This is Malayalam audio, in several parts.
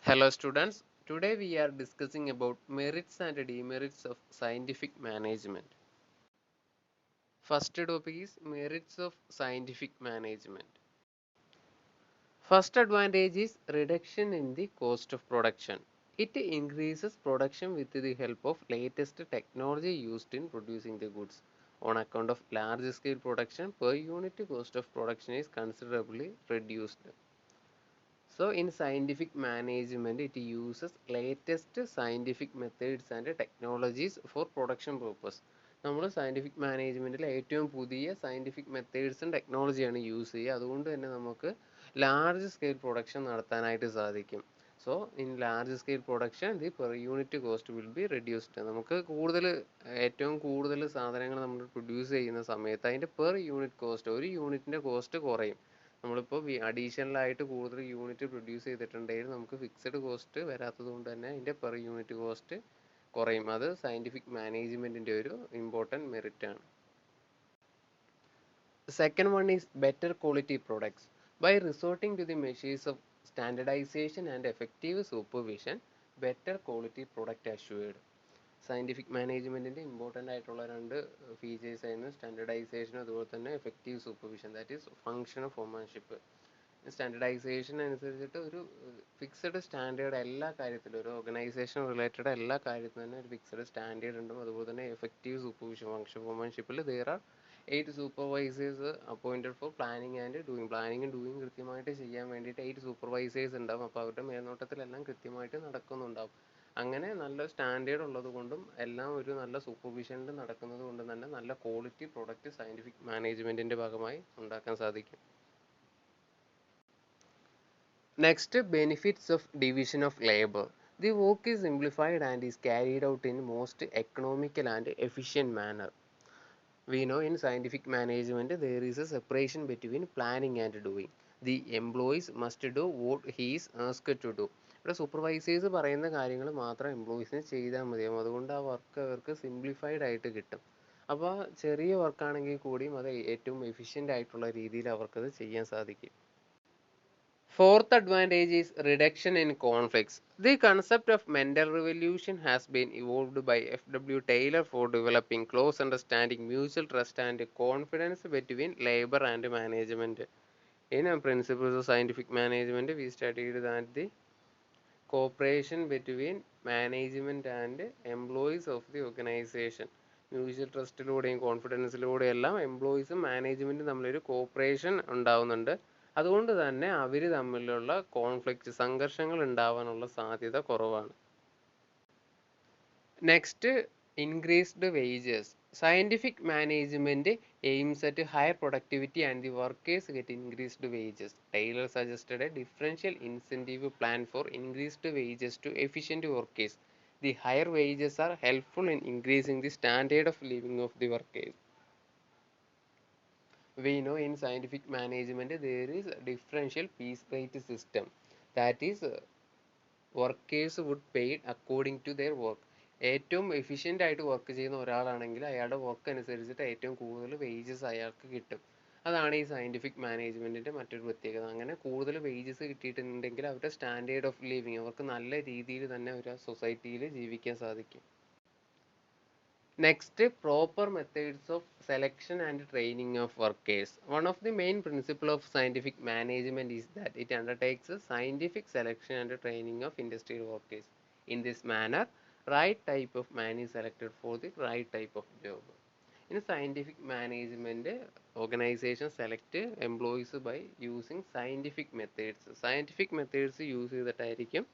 Hello students, today we are discussing about merits and demerits of scientific management. First topic is merits of scientific management. First advantage is reduction in the cost of production. It increases production with the help of latest technology used in producing the goods. On account of large scale production, per unit cost of production is considerably reduced. So in scientific management, it uses latest scientific methods and technologies for production purpose. നമ്മൾ സയൻറ്റിഫിക് മാനേജ്മെൻറ്റിൽ ഏറ്റവും പുതിയ സയൻറ്റിഫിക് മെത്തേഡ്സും ടെക്നോളജിയാണ് യൂസ് ചെയ്യുക. അതുകൊണ്ട് തന്നെ നമുക്ക് ലാർജ് സ്കെയിൽ പ്രൊഡക്ഷൻ നടത്താനായിട്ട് സാധിക്കും. So in large scale production the per unit cost will be reduced. നമുക്ക് ഏറ്റവും കൂടുതൽ സാധനങ്ങൾ നമ്മൾ പ്രൊഡ്യൂസ് ചെയ്യുന്ന സമയത്ത് അതിൻ്റെ പെർ യൂണിറ്റ് കോസ്റ്റ്, ഒരു യൂണിറ്റിൻ്റെ കോസ്റ്റ് കുറയും. നമ്മളിപ്പോൾ അഡീഷണൽ ആയിട്ട് കൂടുതൽ യൂണിറ്റ് പ്രൊഡ്യൂസ് ചെയ്തിട്ടുണ്ടെങ്കിൽ നമുക്ക് ഫിക്സഡ് കോസ്റ്റ് വരാത്തത് കൊണ്ട് തന്നെ അതിൻ്റെ പെർ യൂണിറ്റ് കോസ്റ്റ് കുറയും. അത് സയൻറ്റിഫിക് മാനേജ്മെൻറ്റിൻ്റെ ഒരു ഇമ്പോർട്ടൻറ്റ് മെറിറ്റ് ആണ്. Second one is better quality products. By resorting to the measures of standardization and effective supervision, better quality product assured. Scientific മാനേജ്മെൻറ്റിൻ്റെ ഇമ്പോർട്ടൻ്റ് ആയിട്ടുള്ള രണ്ട് ഫീച്ചേഴ്സ് ആയിരുന്നു സ്റ്റാൻഡർഡൈസേഷൻ, അതുപോലെ തന്നെ effective supervision, that is function of foremanship. Standardisation അനുസരിച്ചിട്ട് ഒരു ഫിക്സഡ് സ്റ്റാൻഡേർഡ് എല്ലാ കാര്യത്തിലും, ഒരു ഓർഗനൈസേഷൻ റിലേറ്റഡ് എല്ലാ കാര്യത്തിലും തന്നെ ഒരു ഫിക്സഡ് സ്റ്റാൻഡേർഡ് ഉണ്ട്. അതുപോലെ തന്നെ എഫക്റ്റീവ് സൂപ്പർവിഷൻ, ഫങ്ഷൻ ഫോമാൻഷിപ്പിൽ there are 8 supervisors appointed for planning and doing. പ്ലാനിങ്ങും ഡൂയിങ് കൃത്യമായിട്ട് ചെയ്യാൻ വേണ്ടിയിട്ട് 8 സൂപ്പർവൈസേഴ്സ് ഉണ്ടാവും. അപ്പോൾ അവരുടെ മേൽനോട്ടത്തിലെല്ലാം കൃത്യമായിട്ട് നടക്കുന്നുണ്ടാവും. അങ്ങനെ നല്ല സ്റ്റാൻഡേർഡ് ഉള്ളത് കൊണ്ടും എല്ലാം ഒരു നല്ല സൂപ്പർവിഷനിൽ നടക്കുന്നത് കൊണ്ടും തന്നെ നല്ല ക്വാളിറ്റി പ്രൊഡക്റ്റ് സയൻറ്റിഫിക് മാനേജ്മെൻറ്റിൻ്റെ ഭാഗമായി ഉണ്ടാക്കാൻ സാധിക്കും. Next, benefits of division of labor. The work is simplified and is carried out in most economical and efficient manner. We know in scientific management there is a separation between planning and doing. The employees must do what he is asked to do. ഇവിടെ സൂപ്പർവൈസേഴ്സ് പറയുന്ന കാര്യങ്ങൾ മാത്രം എംപ്ലോയീസിന് ചെയ്താൽ മതിയാവും. അതുകൊണ്ട് ആ വർക്ക് അവർക്ക് സിംപ്ലിഫൈഡ് ആയിട്ട് കിട്ടും. അപ്പോൾ ചെറിയ വർക്കാണെങ്കിൽ കൂടിയും അത് ഏറ്റവും എഫിഷ്യൻ്റ് ആയിട്ടുള്ള രീതിയിൽ അവർക്കത് ചെയ്യാൻ സാധിക്കും. Fourth advantage is reduction in conflicts. The concept of mental revolution has been evolved by F.W. Taylor for developing close understanding, mutual trust and confidence between labor and management. In principles of scientific management, we studied that the cooperation between management and employees of the organization. Mutual ട്രസ്റ്റിലൂടെയും കോൺഫിഡൻസിലൂടെയും എല്ലാം എംപ്ലോയീസും മാനേജ്മെൻറ്റും തമ്മിലൊരു കോപ്പറേഷൻ ഉണ്ടാവുന്നുണ്ട്. അതുകൊണ്ട് തന്നെ അവർ തമ്മിലുള്ള കോൺഫ്ലിക്റ്റ്, സംഘർഷങ്ങൾ ഉണ്ടാവാനുള്ള സാധ്യത കുറവാണ്. Next, increased wages. Scientific management aims at higher productivity and the workers get increased wages. Taylor suggested a differential incentive plan for increased wages to efficient workers. The higher wages are helpful in increasing the standard of living of the workers. We know in scientific management there is a differential piece rate system. That is, workers would pay according to their work. ഏറ്റവും എഫിഷ്യൻ്റ് ആയിട്ട് വർക്ക് ചെയ്യുന്ന ഒരാളാണെങ്കിൽ അയാളുടെ വർക്ക് അനുസരിച്ചിട്ട് ഏറ്റവും കൂടുതൽ വേജസ് അയാൾക്ക് കിട്ടും. അതാണ് ഈ സയൻറ്റിഫിക് മാനേജ്മെൻറ്റിൻ്റെ മറ്റൊരു പ്രത്യേകത. അങ്ങനെ കൂടുതൽ വേജസ് കിട്ടിയിട്ടുണ്ടെങ്കിൽ അവരുടെ സ്റ്റാൻഡേർഡ് ഓഫ് ലിവിങ്, അവർക്ക് നല്ല രീതിയിൽ തന്നെ ഒരു സൊസൈറ്റിയിൽ ജീവിക്കാൻ സാധിക്കും. Next, proper methods of selection and training of workers. One of the main principles of scientific management is that it undertakes a scientific selection and training of industrial workers. In this manner, right type of man is selected for the right type of job. In scientific management, organization select employees by using scientific methods. Scientific methods use ചെയ്തിട്ടായിരിക്കും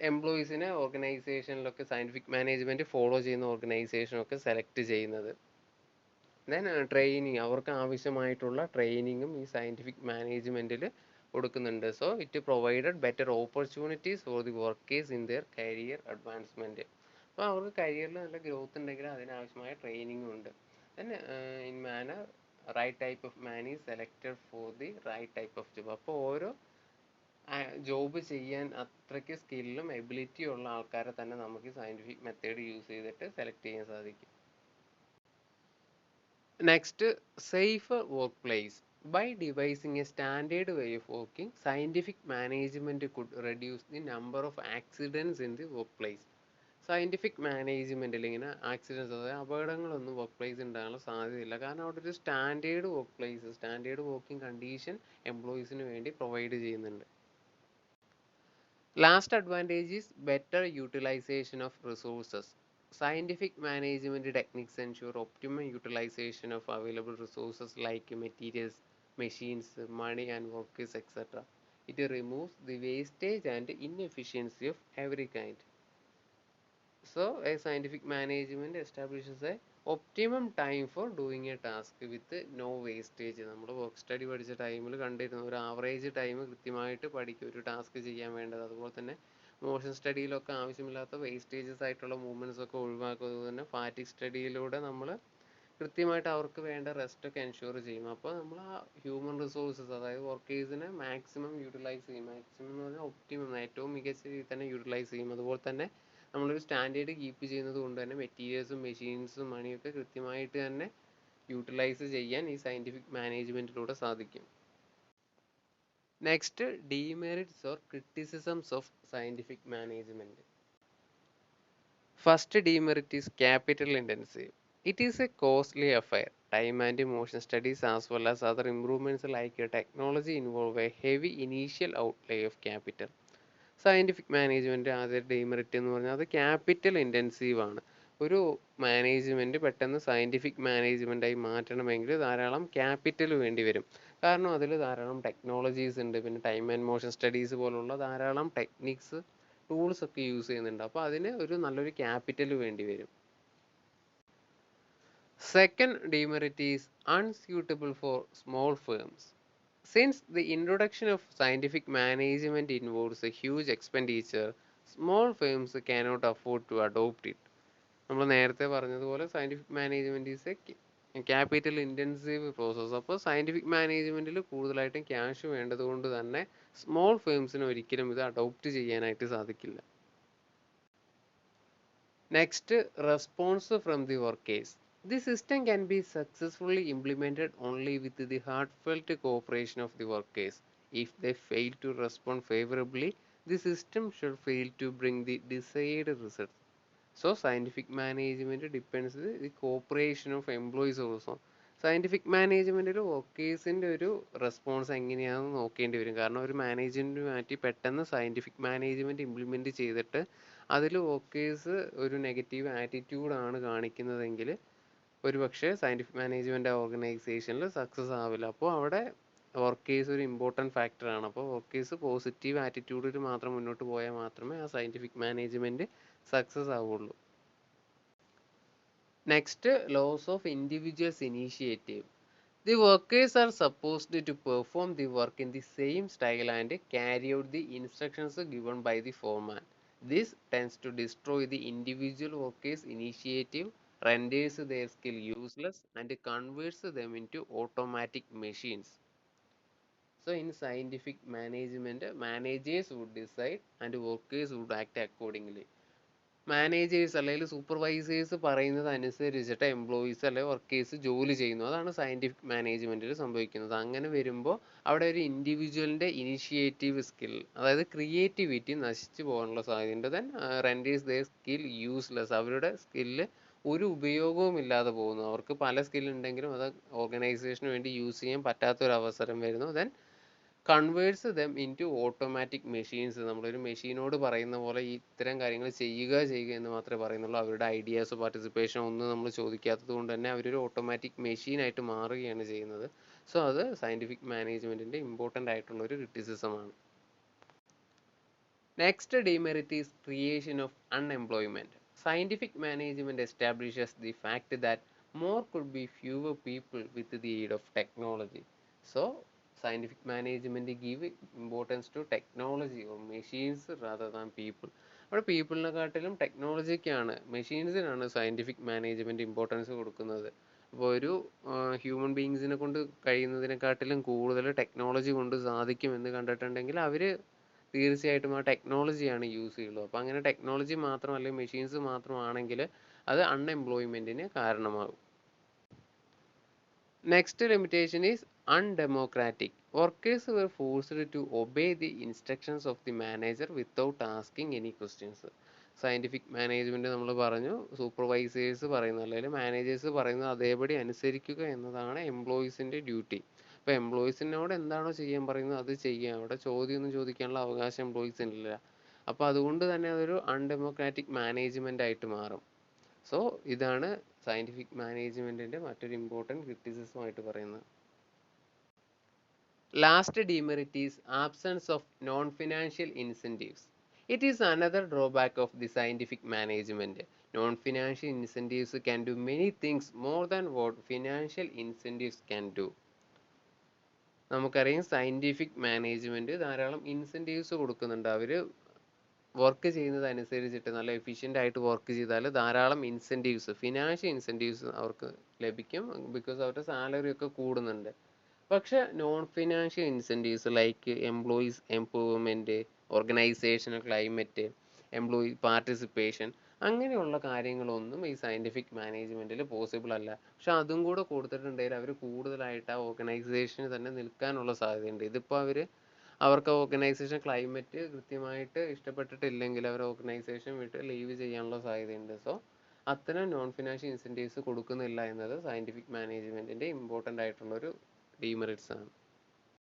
എംപ്ലോയീസിനെ ഓർഗനൈസേഷനിലൊക്കെ സയൻറ്റിഫിക് മാനേജ്മെൻറ്റ് ഫോളോ ചെയ്യുന്ന ഓർഗനൈസേഷനൊക്കെ സെലക്ട് ചെയ്യുന്നത്. ദെൻ ട്രെയിനിങ്, അവർക്ക് ആവശ്യമായിട്ടുള്ള ട്രെയിനിങ്ങും ഈ സയൻറ്റിഫിക് മാനേജ്മെൻറ്റിൽ കൊടുക്കുന്നുണ്ട്. So it provided better opportunities for the workers in their career advancement. അപ്പോൾ അവർക്ക് കരിയറിൽ നല്ല ഗ്രോത്ത് ഉണ്ടെങ്കിൽ അതിനാവശ്യമായ ട്രെയിനിങ്ങും ഉണ്ട്. Then in manner right type of man is selected for the right type of job. അപ്പോൾ ഓരോ ജോബ് ചെയ്യാൻ അത്രയ്ക്ക് സ്കില്ലും എബിലിറ്റിയും ഉള്ള ആൾക്കാരെ തന്നെ നമുക്ക് സയൻറ്റിഫിക് മെത്തേഡ് യൂസ് ചെയ്തിട്ട് സെലക്ട് ചെയ്യാൻ സാധിക്കും. Next, safe work place. By devising a standard way of working, scientific management could reduce the number of accidents in the workplace. Scientific മാനേജ്മെൻറ്റിൽ ഇങ്ങനെ ആക്സിഡൻസ് അതായത് അപകടങ്ങളൊന്നും വർക്ക് പ്ലേസ് ഉണ്ടാകാനുള്ള സാധ്യതയില്ല. കാരണം അവിടെ ഒരു standard work place standard working condition എംപ്ലോയീസിന് വേണ്ടി പ്രൊവൈഡ് ചെയ്യുന്നുണ്ട്. Last advantage is better utilization of resources. Scientific management techniques ensure optimum utilization of available resources like materials, machines, money, and workers, etc. It removes the wastage and inefficiency of every kind. So, a scientific management establishes a optimum time for doing a task with no wastage. നമ്മൾ വർക്ക് സ്റ്റഡി പഠിച്ച ടൈമിൽ കണ്ടിരുന്ന ഒരു ആവറേജ് ടൈം കൃത്യമായിട്ട് പഠിക്കും ഒരു ടാസ്ക് ചെയ്യാൻ വേണ്ടത്. അതുപോലെ തന്നെ മോഷൻ സ്റ്റഡിയിലൊക്കെ ആവശ്യമില്ലാത്ത വേസ്റ്റേജസ് ആയിട്ടുള്ള മൂവ്മെൻറ്റ്സ് ഒക്കെ ഒഴിവാക്കുന്നത് തന്നെ ഫാറ്റിക് സ്റ്റഡിയിലൂടെ നമ്മൾ കൃത്യമായിട്ട് അവർക്ക് വേണ്ട റെസ്റ്റ് ഒക്കെ എൻഷുർ ചെയ്യും. അപ്പോൾ നമ്മൾ ആ ഹ്യൂമൻ റിസോഴ്സസ് അതായത് വർക്കേഴ്സിനെ മാക്സിമം യൂട്ടിലൈസ് ചെയ്യും. മാക്സിമം എന്ന് പറഞ്ഞാൽ ഒപ്റ്റിമം ഏറ്റവും മികച്ച രീതിയിൽ തന്നെ യൂട്ടിലൈസ് ചെയ്യും. അതുപോലെ തന്നെ നമ്മളൊരു സ്റ്റാൻഡേർഡ് കീപ്പ് ചെയ്യുന്നത് കൊണ്ട് തന്നെ മെറ്റീരിയൽസും മെഷീൻസും മണിയൊക്കെ കൃത്യമായിട്ട് തന്നെ യൂട്ടിലൈസ് ചെയ്യാൻ ഈ സയൻറ്റിഫിക് മാനേജ്മെൻറ്റിലൂടെ സാധിക്കും. Next, demerits or criticisms of scientific management. First demerit is capital intensive. It is a costly affair. Time and motion studies as well as other improvements like technology involve a heavy initial outlay of capital. Scientific management ആദ്യ ഡീമെറിറ്റ് എന്ന് പറഞ്ഞാൽ അത് ക്യാപിറ്റൽ ഇൻറ്റൻസീവ് ആണ്. ഒരു മാനേജ്മെൻറ്റ് പെട്ടെന്ന് സയൻറ്റിഫിക് മാനേജ്മെൻറ്റായി മാറ്റണമെങ്കിൽ ധാരാളം ക്യാപിറ്റൽ വേണ്ടി വരും. കാരണം അതിൽ ധാരാളം ടെക്നോളജീസ് ഉണ്ട്. പിന്നെ ടൈം ആൻഡ് മോഷൻ സ്റ്റഡീസ് പോലുള്ള ധാരാളം ടെക്നിക്സ് ടൂൾസ് ഒക്കെ യൂസ് ചെയ്യുന്നുണ്ട്. അപ്പോൾ അതിന് ഒരു നല്ലൊരു ക്യാപിറ്റൽ വേണ്ടി വരും. Second demerit is unsuitable four small firms. Since the introduction of scientific management involves a huge expenditure, small firms cannot afford to adopt it. നമ്മൾ നേരത്തെ പറഞ്ഞതുപോലെ scientific management is A capital intensive process. അപ്പോൾ സയൻറ്റിഫിക് മാനേജ്മെൻറ്റിൽ കൂടുതലായിട്ടും ക്യാഷ് വേണ്ടതുകൊണ്ട് തന്നെ സ്മോൾ ഫേംസിന് ഒരിക്കലും ഇത് അഡോപ്റ്റ് ചെയ്യാനായിട്ട് സാധിക്കില്ല. Next, response from the workers. The system can be successfully implemented only with the heartfelt cooperation of the workers. If they fail to respond favorably, the system should fail to bring the desired results. So, scientific management depends on the cooperation of employees also. Scientific മാനേജ്മെൻറ്റിൽ വർക്കേഴ്സിൻ്റെ ഒരു റെസ്പോൺസ് എങ്ങനെയാണെന്ന് നോക്കേണ്ടി വരും. കാരണം ഒരു മാനേജ്മെൻറ്റ് മാറ്റി പെട്ടെന്ന് സയൻറ്റിഫിക് മാനേജ്മെൻറ്റ് ഇംപ്ലിമെൻറ്റ് ചെയ്തിട്ട് അതിൽ വർക്കേഴ്സ് ഒരു നെഗറ്റീവ് ആറ്റിറ്റ്യൂഡാണ് കാണിക്കുന്നതെങ്കിൽ ഒരു പക്ഷേ സയൻറ്റിഫിക് മാനേജ്മെൻറ്റ് ഓർഗനൈസേഷനിൽ സക്സസ് ആവില്ല. അപ്പോൾ അവിടെ വർക്കേഴ്സ് ഒരു ഇമ്പോർട്ടൻറ്റ് ഫാക്ടറാണ്. അപ്പോൾ വർക്കേഴ്സ് പോസിറ്റീവ് ആറ്റിറ്റ്യൂഡിൽ മാത്രം മുന്നോട്ട് പോയാൽ മാത്രമേ ആ സയൻറ്റിഫിക് മാനേജ്മെൻറ്റ് സക്സസ് ആവുള്ളൂ. Next, loss of individuals initiative. The workers are supposed to perform the work in the same style and carry out the instructions given by the foreman. This tends to destroy the individual workers' initiative, renders their skill useless, and converts them into automatic machines. So, in scientific management, managers would decide and workers would act accordingly. Managers അല്ലെങ്കിൽ സൂപ്പർവൈസേഴ്സ് പറയുന്നത് അനുസരിച്ചിട്ട് എംപ്ലോയീസ് അല്ലെങ്കിൽ വർക്കേഴ്സ് ജോലി ചെയ്യുന്നു. അതാണ് സയൻറ്റിഫിക് മാനേജ്മെൻറ്റിൽ സംഭവിക്കുന്നത്. അങ്ങനെ വരുമ്പോൾ അവിടെ ഒരു ഇൻഡിവിജ്വലിൻ്റെ ഇനിഷ്യേറ്റീവ് സ്കിൽ അതായത് ക്രിയേറ്റിവിറ്റി നശിച്ചു പോകാനുള്ള സാധ്യതയുണ്ട്. Then renders their skill useless. അവരുടെ സ്കില്ല് ഒരു ഉപയോഗവും ഇല്ലാതെ പോകുന്നു. അവർക്ക് പല സ്കിൽ ഉണ്ടെങ്കിലും അത് ഓർഗനൈസേഷന് വേണ്ടി യൂസ് ചെയ്യാൻ പറ്റാത്തൊരവസരം വരുന്നു. Then converts them in to automatic machines. നമ്മളൊരു മെഷീനോട് പറയുന്ന പോലെ ഇത്തരം കാര്യങ്ങൾ ചെയ്യുക എന്ന് മാത്രമേ പറയുന്നുള്ളൂ. അവരുടെ ഐഡിയാസ് പാർട്ടിസിപ്പേഷൻ ഒന്നും നമ്മൾ ചോദിക്കാത്തത് കൊണ്ട് തന്നെ അവരൊരു ഓട്ടോമാറ്റിക് മെഷീനായിട്ട് മാറുകയാണ് ചെയ്യുന്നത്. സോ അത് സയൻറ്റിഫിക് മാനേജ്മെൻറ്റിൻ്റെ ഇമ്പോർട്ടൻ്റ് ആയിട്ടുള്ളൊരു ക്രിറ്റിസിസമാണ്. Next demerit is creation of unemployment. Scientific management establishes the fact that more could be fewer people with the aid of technology. So, scientific management give importance to technology or machines rather than people. അവിടെ പീപ്പിളിനെക്കാട്ടിലും ടെക്നോളജിക്കാണ് മെഷീൻസിനാണ് സയൻറ്റിഫിക് മാനേജ്മെൻറ്റ് ഇമ്പോർട്ടൻസ് കൊടുക്കുന്നത്. അപ്പോൾ ഒരു ഹ്യൂമൻ ബീങ്സിനെ കൊണ്ട് കഴിയുന്നതിനെക്കാട്ടിലും കൂടുതൽ ടെക്നോളജി കൊണ്ട് സാധിക്കുമെന്ന് കണ്ടിട്ടുണ്ടെങ്കിൽ അവർ തീർച്ചയായിട്ടും ആ ടെക്നോളജിയാണ് യൂസ് ചെയ്യുള്ളൂ. അപ്പോൾ അങ്ങനെ ടെക്നോളജി മാത്രം അല്ലെങ്കിൽ മെഷീൻസ് മാത്രമാണെങ്കിൽ അത് അൺഎംപ്ലോയ്മെൻറ്റിന് കാരണമാകും. Next limitation is Undemocratic. Workers were forced to obey the instructions of the manager without asking any questions. Scientific management നമ്മൾ പറഞ്ഞു, സൂപ്പർവൈസേഴ്സ് പറയുന്ന അല്ലെങ്കിൽ മാനേജേഴ്സ് പറയുന്നത് അതേപടി അനുസരിക്കുക എന്നതാണ് എംപ്ലോയീസിൻ്റെ ഡ്യൂട്ടി. അപ്പോൾ എംപ്ലോയീസിനോട് എന്താണോ ചെയ്യാൻ പറയുന്നത് അത് ചെയ്യുക. അവിടെ ചോദ്യമൊന്നും ചോദിക്കാനുള്ള അവകാശം എംപ്ലോയീസിനില്ല. അപ്പോൾ അതുകൊണ്ട് തന്നെ അതൊരു അൺഡെമോക്രാറ്റിക് മാനേജ്മെൻ്റ് ആയിട്ട് മാറും. സോ ഇതാണ് സയൻറ്റിഫിക് മാനേജ്മെൻറ്റിൻ്റെ മറ്റൊരു ഇമ്പോർട്ടൻറ്റ് ക്രിറ്റിസിസം ആയിട്ട് പറയുന്നത്. Last demerit is absence of non-financial incentives. It is another drawback of the scientific management. Non-financial incentives can do many things more than what financial incentives can do. നമുക്കറിയാം സയൻറ്റിഫിക് മാനേജ്മെൻറ്റ് ധാരാളം ഇൻസെൻറ്റീവ്സ് കൊടുക്കുന്നുണ്ട്. അവർ വർക്ക് ചെയ്യുന്നതനുസരിച്ചിട്ട് നല്ല എഫിഷ്യൻ്റ് ആയിട്ട് വർക്ക് ചെയ്താൽ ധാരാളം ഇൻസെൻറ്റീവ്സ്, ഫിനാൻഷ്യൽ ഇൻസെൻറ്റീവ്സ് അവർക്ക് ലഭിക്കും. ബിക്കോസ് അവരുടെ സാലറി ഒക്കെ കൂടുന്നുണ്ട്. പക്ഷെ non financial incentives like employees empowerment, organisational climate, employee participation, അങ്ങനെയുള്ള കാര്യങ്ങളൊന്നും ഈ സയൻറ്റിഫിക് മാനേജ്മെൻറ്റിൽ പോസിബിൾ അല്ല. പക്ഷെ അതും കൂടെ കൊടുത്തിട്ടുണ്ടെങ്കിൽ അവർ കൂടുതലായിട്ട് ആ ഓർഗനൈസേഷന് തന്നെ നിൽക്കാനുള്ള സാധ്യതയുണ്ട്. ഇതിപ്പോൾ അവർക്ക് ഓർഗനൈസേഷൻ ക്ലൈമറ്റ് കൃത്യമായിട്ട് ഇഷ്ടപ്പെട്ടിട്ടില്ലെങ്കിൽ അവർ ഓർഗനൈസേഷൻ വിട്ട് ലീവ് ചെയ്യാനുള്ള സാധ്യതയുണ്ട്. സോ അത്തരം നോൺ ഫിനാൻഷ്യൽ ഇൻസെൻറ്റീവ്സ് കൊടുക്കുന്നില്ല എന്നത് സയൻറ്റിഫിക് മാനേജ്മെൻറ്റിൻ്റെ ഇമ്പോർട്ടൻ്റ് ആയിട്ടുള്ളൊരു ഡീമെറിറ്റ്സ് ആണ്.